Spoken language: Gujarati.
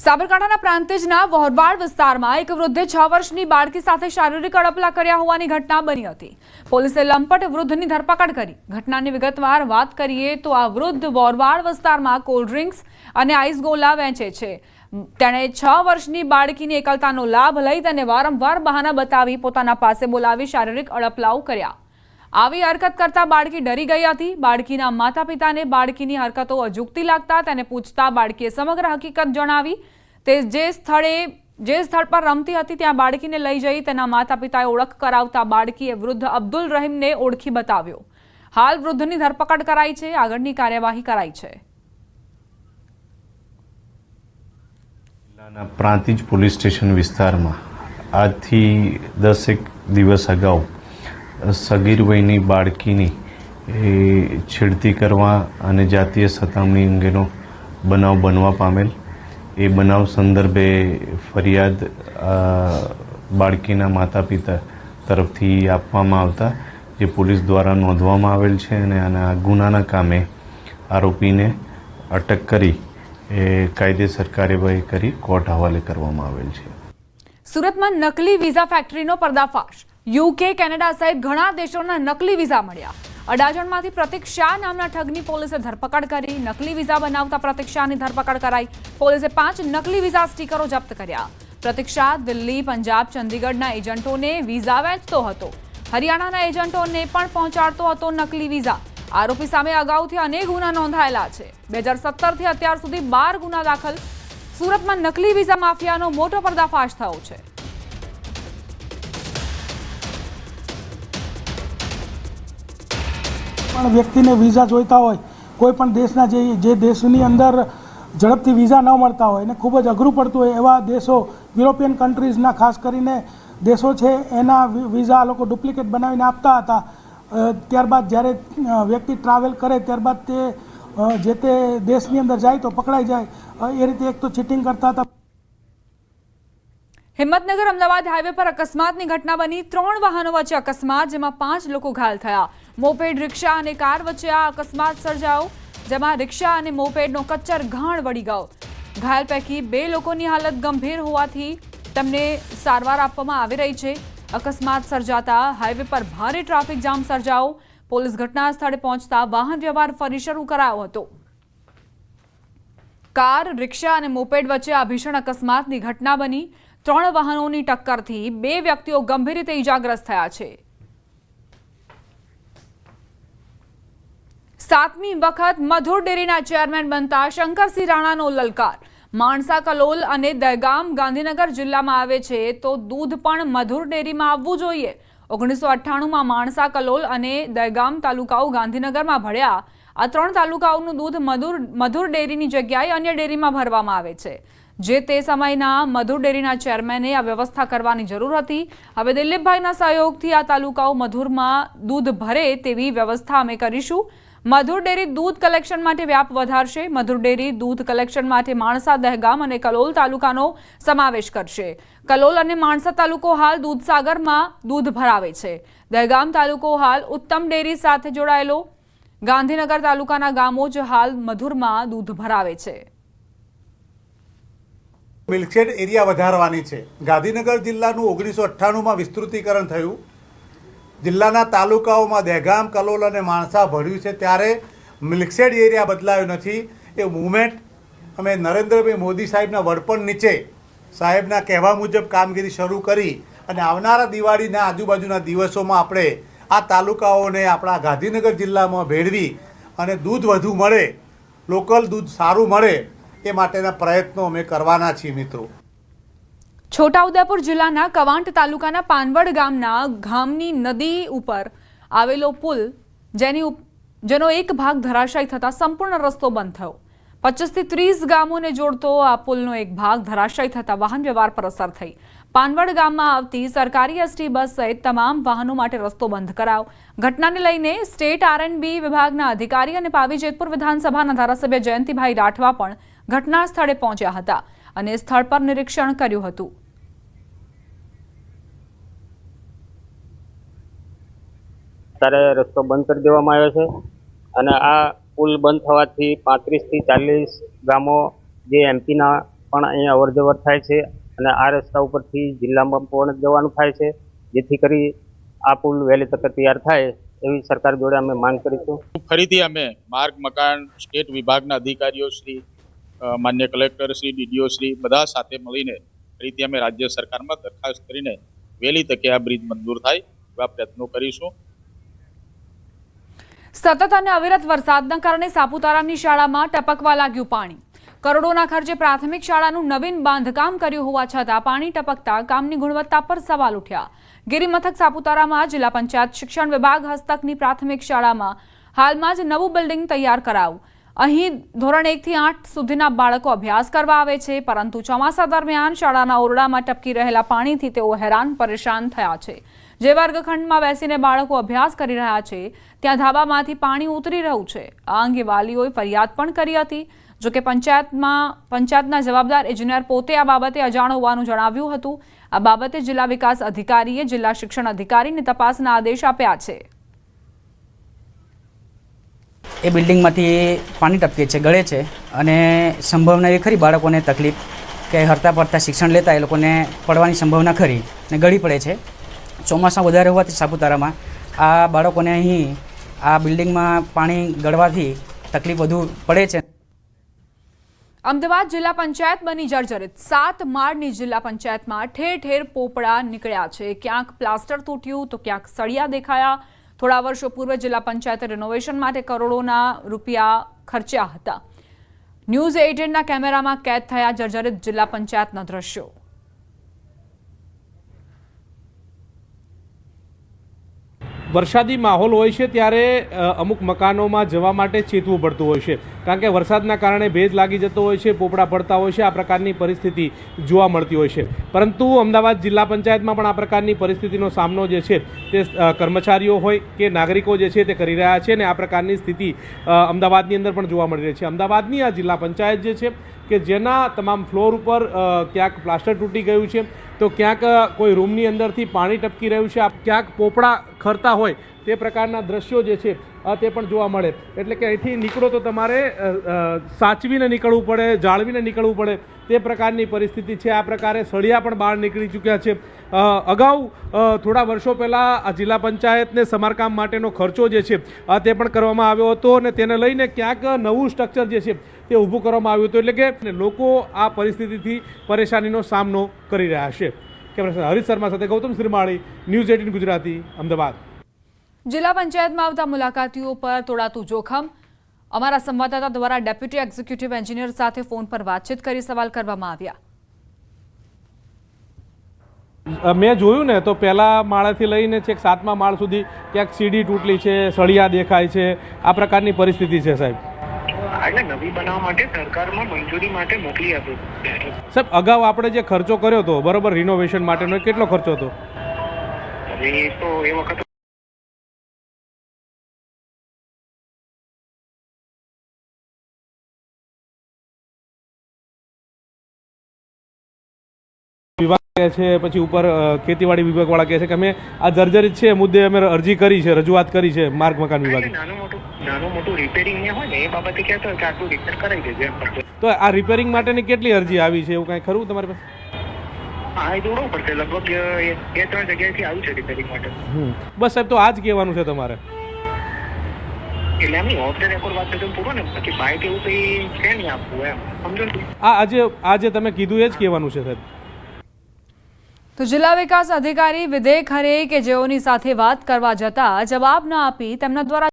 સાબરકાંઠાના પ્રાંતિજના વહોરવાડ વિસ્તારમાં એક વૃદ્ધે 6 વર્ષની બાળકી સાથે શારીરિક અડપલા કર્યા હોવાની ઘટના બની હતી। પોલીસે લંપટ વૃદ્ધની ધરપકડ કરી। ઘટનાની વિગતવાર વાત કરીએ તો આ વૃદ્ધ વહોરવાડ વિસ્તારમાં કોલ્ડ ડ્રિંક્સ અને આઈસ ગોલા વેચે છે। તેણે 6 વર્ષની બાળકીની એકલતાનો લાભ લઈ તેને વારંવાર બહાના બતાવી પોતાના પાસે બોલાવી શારીરિક અડપલાઓ કર્યા। આવી હરકત કરતા બાળકી ડરી ગઈ હતી। બાળકીના માતા પિતાને બાળકીની હરકતો અજુગતી લાગતા તેને પૂછતા બાળકીએ સમગ્ર હકીકત જણાવી। તે જે સ્થળ પર રમતી હતી ત્યાં બાળકીને લઈ જઈ તેના માતા પિતાએ ઓળખ કરાવતા બાળકીએ વૃદ્ધ અબ્દુલ રહીમને ઓળખી બતાવ્યો। હાલ વૃદ્ધની ધરપકડ કરાઈ છે। આગળની કાર્યવાહી કરાઈ છે। જિલ્લાના પ્રાંતિજ પોલીસ સ્ટેશન વિસ્તારમાં આજથી 10 દિવસ અગાઉ સગીર વયની બાળકીની છેડતી કરવા અને જાતીય સતામણી અંગેનો બનાવ બનવા પામેલ। એ બનાવ સંદર્ભે ફરિયાદ બાળકીના માતા પિતા તરફથી આપવામાં આવતા જે પોલીસ દ્વારા નોંધવામાં આવેલ છે અને આના ગુનાના કામે આરોપીને અટક કરી કાયદેસર કાર્યવાહી કરી કોર્ટ હવાલે કરવામાં આવેલ છે। સુરતમાં નકલી વિઝા ફેક્ટરીનો પર્દાફાશ। યુકે, કેનેડા સહિત ઘણા દેશોના નકલી વિઝા મળ્યા। અડાજણમાંથી પ્રતીક શાહ નામના ઠગની પોલીસે ધરપકડ કરી। નકલી વિઝા બનાવતા પ્રતીક શાહની ધરપકડ કરાઈ। પોલીસે 5 નકલી વિઝા સ્ટીકરો જપ્ત કર્યા। પ્રતીક શાહ દિલ્હી, પંજાબ, ચંદીગઢના એજન્ટોને વિઝા વેચતો હતો। હરિયાણાના એજન્ટોને પણ પહોંચાડતો હતો નકલી વિઝા। આરોપી સામે અગાઉથી અનેક ગુના નોંધાયેલા છે। 2017થી અત્યાર સુધી 12 ગુના દાખલ। સુરતમાં નકલી વિઝા માફિયાનો મોટો પર્દાફાશ થયો છે। પણ વ્યક્તિને વિઝા જોઈતા હોય, કોઈ પણ દેશના જે દેશની અંદર ઝડપથી વિઝા ન મળતા હોય અને ખૂબ જ અઘરું પડતું હોય એવા દેશો, યુરોપિયન કન્ટ્રીઝના ખાસ કરીને દેશો છે, એના વિઝા લોકો ડુપ્લિકેટ બનાવીને આપતા હતા। ત્યારબાદ જ્યારે વ્યક્તિ ટ્રાવેલ કરે ત્યારબાદ તે જે તે દેશની અંદર જાય તો પકડાઈ જાય। એ રીતે એક તો ચીટિંગ કરતા હતા। હિંમતનગર અમદાવાદ હાઈવે પર અકસ્માતની ઘટના બની। 3 વાહનો વચ્ચે અકસ્માત, જેમાં 5 લોકો ઘાયલ થયા। મોપેડ, રિક્ષા અને કાર વચ્ચે આ અકસ્માત સર્જાયો, જેમાં રિક્ષા અને મોપેડનો કચ્ચર ઘાણ વળી ગયો। ઘાયલ પૈકી 2 લોકોની હાલત ગંભીર હોવાથી તેમને સારવાર આપવામાં આવી રહી છે। અકસ્માત સર્જાતા હાઈવે પર ભારે ટ્રાફિક જામ સર્જાયો। પોલીસ ઘટના સ્થળે પહોંચતા વાહન વ્યવહાર ફરી શરૂ કરાયો હતો। કાર, રિક્ષા અને મોપેડ વચ્ચે આ ભીષણ અકસ્માતની ઘટના બની। 3 વાહનોની ટક્કરથી 2 વ્યક્તિઓ ગંભીર રીતે ઇજાગ્રસ્ત થયા છે। 7મી વખત મધુર ડેરીના ચેરમેન બનતા શંકરસિંહ રાણાનો લલકાર। માણસા, કલોલ અને દહેગામ ગાંધીનગર જિલ્લામાં આવે છે તો દૂધ પણ મધુર ડેરીમાં આવવું જોઈએ। 1998માં માણસા, કલોલ અને દહેગામ તાલુકાઓ ગાંધીનગરમાં ભળ્યા। આ 3 તાલુકાઓનું દૂધ મધુર ડેરીની જગ્યાએ અન્ય ડેરીમાં ભરવામાં આવે છે। જે તે સમયના મધુર ડેરીના ચેરમેને આ વ્યવસ્થા કરવાની જરૂર હતી। હવે દિલીપભાઈના સહયોગથી આ તાલુકાઓ મધુરમાં દૂધ ભરે તેવી વ્યવસ્થા અમે કરીશું। મધુર ડેરી દૂધ કલેક્શન માટે વ્યાપ વધારશે। મધુર ડેરી દૂધ કલેક્શન માટે માણસા, દહેગામ અને કલોલ તાલુકાનો સમાવેશ કરશે। કલોલ અને માણસા તાલુકો હાલ દૂધસાગરમાં દૂધ ભરાવે છે। દહેગામ તાલુકો હાલ ઉત્તમ ડેરી સાથે જોડાયેલો। ગાંધીનગર તાલુકાના ગામો જ હાલ મધુરમાં દૂધ ભરાવે છે। મિલ્કશેડ એરિયા વધારવાની છે। ગાંધીનગર જિલ્લાનું 1998માં વિસ્તૃતીકરણ થયું। જિલ્લાના તાલુકાઓમાં દહેગામ, કલોલ અને માણસા ભળ્યું છે, ત્યારે મિલ્કશેડ એરિયા બદલાયો નથી। એ મુવમેન્ટ અમે નરેન્દ્રભાઈ મોદી સાહેબના વડપણ નીચે સાહેબના કહેવા મુજબ કામગીરી શરૂ કરી અને આવનારા દિવાળીના આજુબાજુના દિવસોમાં આપણે આ તાલુકાઓને આપણા ગાંધીનગર જિલ્લામાં ભેળવી અને દૂધ વધુ મળે, લોકલ દૂધ સારું મળે એ માટેના પ્રયત્નો અમે કરવાના છીએ મિત્રો। છોટાઉદેપુર જિલ્લાના કવાંટ તાલુકાના પાનવડ ગામની નદી ઉપર આવેલો પુલ જેનો એક ભાગ ધરાશાયી થતા સંપૂર્ણ રસ્તો બંધ થયો। 25 થી 30 ગામોને જોડતો આ પુલનો એક ભાગ ધરાશાયી થતા વાહન વ્યવહાર પર અસર થઈ। પાનવડ ગામમાં આવતી સરકારી એસટી બસ સહિત તમામ વાહનો માટે રસ્તો બંધ કરાયો। ઘટનાને લઈને સ્ટેટ R&B વિભાગના અધિકારી અને પાવી જેતપુર વિધાનસભાના ધારાસભ્ય જયંતિભાઈ રાઠવા પણ ઘટના સ્થળે પહોંચ્યા હતા અને સ્થળ પર નિરીક્ષણ કર્યું હતું। ત્યારે રસ્તો બંધ કરી દેવામાં આવ્યો છે અને આ પુલ બંધ થવાથી 35 થી 40 ગામો જે એમપીના પણ અહીંયા અવરજવર થાય છે અને આ રસ્તા ઉપરથી જિલ્લામાં પણ જવાનું થાય છે, જેથી કરી આ પુલ વહેલી તકે તૈયાર થાય એવી સરકાર જોડે અમે માંગ કરીશું. ફરીથી અમે માર્ગ મકાન સ્ટેટ વિભાગના અધિકારીઓ શ્રી, માન્ય કલેક્ટર શ્રી, ડીડીઓ શ્રી બધા સાથે મળીને ફરીથી અમે રાજ્ય સરકારમાં દરખાસ્ત કરીને વહેલી તકે આ બ્રિજ મંજૂર થાય એવા પ્રયત્નો કરીશું. સતત અને અવિરત વરસાદના કારણે સાપુતારાની શાળામાં ટપકવા લાગ્યું પાણી. કરોડોના ખર્ચે પ્રાથમિક શાળાનું નવીન બાંધકામ કર્યું હોવા છતાં પાણી ટપકતા કામની ગુણવત્તા પર સવાલ ઉઠ્યા. ગિરિમથક સાપુતારામાં જિલ્લા પંચાયત શિક્ષણ વિભાગ હસ્તકની પ્રાથમિક શાળામાં હાલમાં જ નવું બિલ્ડિંગ તૈયાર કરાયું. અહીં ધોરણ 1 થી 8 સુધીના બાળકો અભ્યાસ કરવા આવે છે, પરંતુ ચોમાસા દરમિયાન શાળાના ઓરડામાં ટપકી રહેલા પાણીથી તેઓ હેરાન પરેશાન થયા છે. જે વર્ગખંડમાં બેસીને બાળકો અભ્યાસ કરી રહ્યા છે ત્યાં ધાબામાંથી પાણી ઉતરી રહ્યું છે. આ અંગે વાલીઓએ ફરિયાદ પણ કરી હતી. જોકે પંચાયતના જવાબદાર એન્જિનિયર પોતે આ બાબતે અજાણ હોવાનું જણાવ્યું હતું. આ બાબતે જિલ્લા વિકાસ અધિકારીએ જિલ્લા શિક્ષણ અધિકારીને તપાસના આદેશ આપ્યા છે. એ બિલ્ડિંગમાંથી પાણી ટપકે છે, ગળે છે અને સંભાવના એ ખરી બાળકોને તકલીફ કે હરતા પડતા શિક્ષણ લેતા એ લોકોને પડવાની સંભાવના ખરી ને ગળી પડે છે. ચોમાસા વધારે હોવાથી સાપુતારામાં આ બાળકોને અહીં આ બિલ્ડિંગમાં પાણી ગળવાથી તકલીફ વધુ પડે છે. અમદાવાદ જિલ્લા પંચાયત બની જર્જરિત. 7 માળની જિલ્લા પંચાયતમાં ઠેર ઠેર પોપડા નીકળ્યા છે. ક્યાંક પ્લાસ્ટર તૂટ્યું તો ક્યાંક સળિયા દેખાયા. થોડા વર્ષો પૂર્વે જિલ્લા પંચાયતે રિનોવેશન માટે કરોડોના રૂપિયા ખર્ચ્યા હતા. ન્યૂઝ 18ના કેમેરામાં કેદ થયા જર્જરિત જિલ્લા પંચાયતના દ્રશ્યો. વરસાદી માહોલ હોય છે ત્યારે અમુક મકાનોમાં જવા માટે ચેતવું પડતું હોય છે, કારણ કે વરસાદના કારણે ભેજ લાગી જતો હોય છે, પોપડા પડતા હોય છે, આ પ્રકારની પરિસ્થિતિ જોવા મળતી હોય છે. પરંતુ અમદાવાદ જિલ્લા પંચાયતમાં પણ આ પ્રકારની પરિસ્થિતિનો સામનો જે છે તે કર્મચારીઓ હોય કે નાગરિકો જે છે તે કરી રહ્યા છે અને આ પ્રકારની સ્થિતિ અમદાવાદની અંદર પણ જોવા મળી રહી છે. અમદાવાદની આ જિલ્લા પંચાયત જે છે કે જેના તમામ ફ્લોર ઉપર ક્યાંક પ્લાસ્ટર તૂટી ગયું છે, તો ક્યાંક કોઈ રૂમની અંદરથી પાણી ટપકી રહ્યું છે, ક્યાંક પોપડા ખરતા હોય તે પ્રકારના દ્રશ્યો જે છે તે પણ જોવા મળે. એટલે કે અહીંથી નીકળો તો તમારે સાચવીને નીકળવું પડે, જાળવીને નીકળવું પડે તે પ્રકારની પરિસ્થિતિ છે. આ પ્રકારે સળિયા પણ બહાર નીકળી ચૂક્યા છે. અગાઉ થોડા વર્ષો પહેલાં આ જિલ્લા પંચાયતને સમારકામ માટેનો ખર્ચો જે છે તે પણ કરવામાં આવ્યો હતો અને તેને લઈને ક્યાંક નવું સ્ટ્રક્ચર જે છે તે ઊભું કરવામાં આવ્યું હતું. એટલે કે લોકો આ પરિસ્થિતિથી પરેશાનીનો સામનો કરી રહ્યા છે. કેમેરા હરીશ શર્મા સાથે ગૌતમ શ્રીમાળી, ન્યૂઝ 18 ગુજરાતી, અમદાવાદ. જિલ્લા પંચાયતમાં આવતા મુલાકાતીઓ પર તોડાતું જોખમ. અમારા સંવાદદાતા દ્વારા ડેપ્યુટી એક્ઝિક્યુટિવ એન્જિનિયર સાથે ફોન પર વાતચીત કરી સવાલ કરવામાં આવ્યા. મેં જોયું ને તો પહેલા માળેથી લઈને છેક 7મા માળ સુધી ક્યાંક સીડી તૂટલી છે, સળિયા દેખાય છે, આ પ્રકારની પરિસ્થિતિ છે સાહેબ. એટલે નવી બનાવવા માટે સરકારમાં મંજૂરી માટે મોકલી આપ્યું. સાહેબ અગાઉ આપણે જે ખર્ચો કર્યો હતો બરોબર રિનોવેશન માટેનો, કેટલો ખર્ચો હતો? હવે તો એ વખત વિભાગ છે, પછી ઉપર ખેતીવાડી વિભાગવાળા કહે છે કે અમે આ જર્જરિત છે મુદ્દે અમે અરજી કરી છે, રજૂઆત કરી છે માર્ગ મકાન વિભાગે. નાનું મોટું રિપેરિંગ હોય ને એ બાબતે કહેતો હોય કે આટલું રિપેર કરાવી દેજો એમ કરતો. તો આ રિપેરિંગ માટેની કેટલી અરજી આવી છે એવું કાંઈ ખરું તમારી પાસે? હા, એ જોડવું પડશે. લગભગ 2-3 જગ્યાએથી આવ્યું છે રિપેરિંગ માટે. બસ સાહેબ, તો આ જ કહેવાનું છે તમારે? એટલે એમની ઓફ ધ રેકોર્ડ વાત તો પૂરો ને, પછી બાઇક એવું કંઈ છે નહીં આપવું એમ, સમજો ને. આજે તમે કીધું એ જ કહેવાનું છે સાહેબ. તો જિલ્લા વિકાસ અધિકારી વિદે ખરે કે જેઓની સાથે વાત કરવા જતા જવાબ ન આપી તેમના દ્વારા